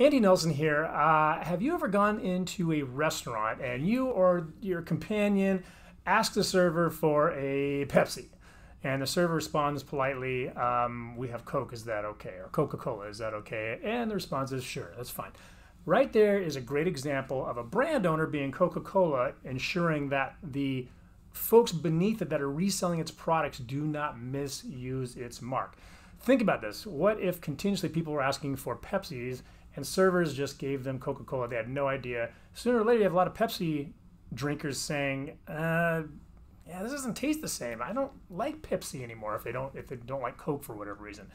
Andy Nelson here. Have you ever gone into a restaurant and you or your companion ask the server for a Pepsi? And the server responds politely, we have Coke, is that okay? Or Coca-Cola, is that okay? And the response is, sure, that's fine. Right there is a great example of a brand owner, being Coca-Cola, ensuring that the folks beneath it that are reselling its products do not misuse its mark. Think about this. What if continuously people were asking for Pepsis and servers just gave them Coca-Cola? They had no idea. Sooner or later, you have a lot of Pepsi drinkers saying, yeah, this doesn't taste the same. I don't like Pepsi anymore if they don't like Coke for whatever reason.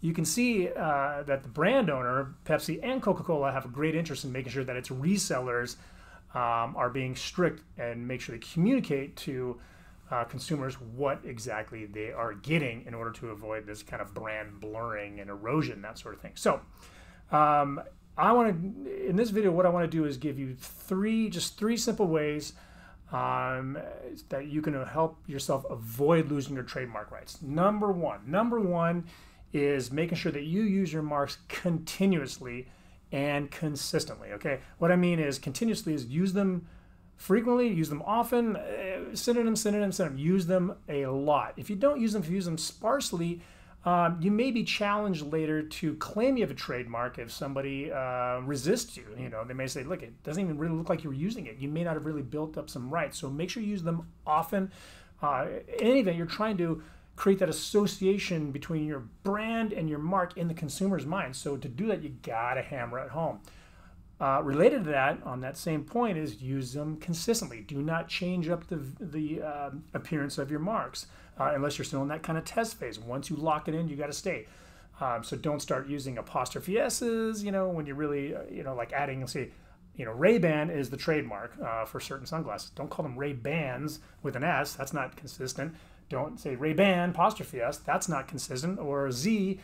You can see that the brand owner, Pepsi and Coca-Cola, have a great interest in making sure that its resellers are being strict and make sure they communicate to consumers what exactly they are getting in order to avoid this kind of brand blurring and erosion, that sort of thing. So in this video, what I want to do is give you just three simple ways that you can help yourself avoid losing your trademark rights. Number one is making sure that you use your marks continuously and consistently. Okay, what I mean is continuously is use them frequently, use them often, synonym, use them a lot. If you don't use them, if you use them sparsely, you may be challenged later to claim you have a trademark if somebody resists you. You know, they may say, look, it doesn't even really look like you're using it. You may not have really built up some rights. So make sure you use them often. In any event, you're trying to create that association between your brand and your mark in the consumer's mind. So to do that, you gotta hammer it home. Related to that, on that same point, is use them consistently. Do not change up the appearance of your marks unless you're still in that kind of test phase. Once you lock it in, you got to stay. So don't start using apostrophe S's, you know, when you're really, like adding, say, Ray-Ban is the trademark for certain sunglasses. Don't call them Ray-Bans with an S. That's not consistent. Don't say Ray-Ban apostrophe S. That's not consistent. Or Z.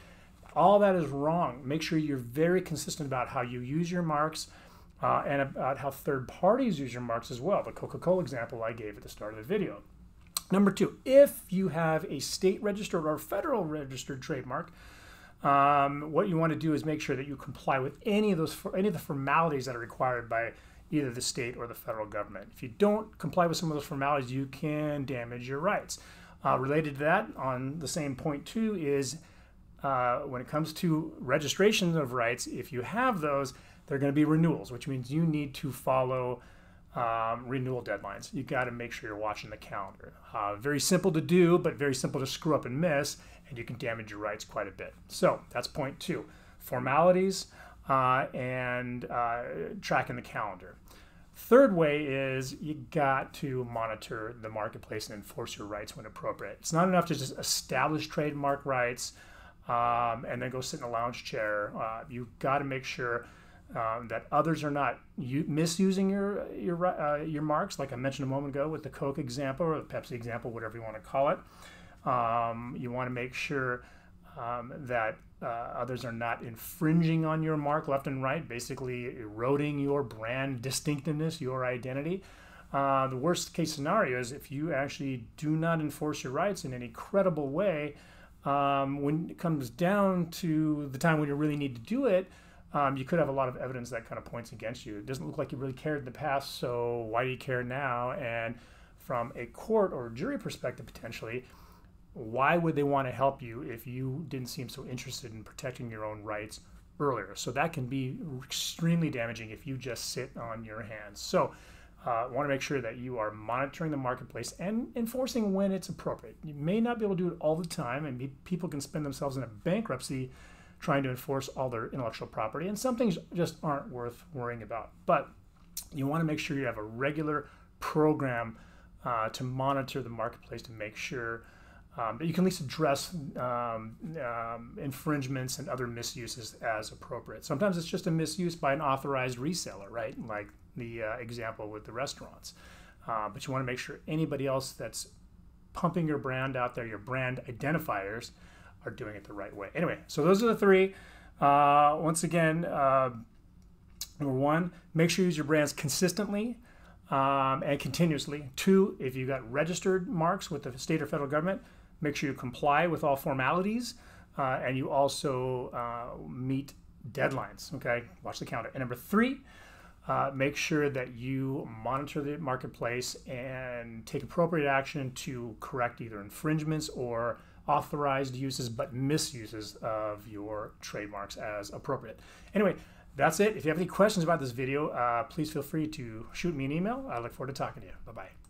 All that is wrong. Make sure you're very consistent about how you use your marks and about how third parties use your marks as well. The Coca-Cola example I gave at the start of the video. Number two, if you have a state registered or federal registered trademark, what you want to do is make sure that you comply with any of the formalities that are required by either the state or the federal government. If you don't comply with some of those formalities, you can damage your rights. Related to that, on the same point too, is when it comes to registration of rights, if you have those, they're going to be renewals, which means you need to follow renewal deadlines. You got to make sure you're watching the calendar. Very simple to do, but very simple to screw up and miss, and you can damage your rights quite a bit. So that's point two: formalities and tracking the calendar. Third way is you got to monitor the marketplace and enforce your rights when appropriate. It's not enough to just establish trademark rights and then go sit in a lounge chair. You've got to make sure that others are not misusing your marks, like I mentioned a moment ago with the Coke example or the Pepsi example, whatever you want to call it. You want to make sure that others are not infringing on your mark left and right, basically eroding your brand distinctiveness, your identity. The worst case scenario is if you actually do not enforce your rights in any credible way. When it comes down to the time when you really need to do it, you could have a lot of evidence that kind of points against you. It doesn't look like you really cared in the past, so why do you care now? And from a court or jury perspective, potentially, why would they want to help you if you didn't seem so interested in protecting your own rights earlier? So that can be extremely damaging if you just sit on your hands. So want to make sure that you are monitoring the marketplace and enforcing when it's appropriate. You may not be able to do it all the time, and people can spend themselves in a bankruptcy trying to enforce all their intellectual property, and some things just aren't worth worrying about. But you want to make sure you have a regular program to monitor the marketplace to make sure that you can at least address infringements and other misuses as appropriate. Sometimes it's just a misuse by an authorized reseller, right? Like the example with the restaurants. But you want to make sure anybody else that's pumping your brand out there, your brand identifiers, are doing it the right way. Anyway, so those are the three. Once again, number one, make sure you use your brands consistently and continuously. Two, if you've got registered marks with the state or federal government, make sure you comply with all formalities and you also meet deadlines. Okay, watch the calendar. And number 3, make sure that you monitor the marketplace and take appropriate action to correct either infringements or authorized uses but misuses of your trademarks as appropriate. Anyway, that's it. If you have any questions about this video, please feel free to shoot me an email. I look forward to talking to you. Bye-bye.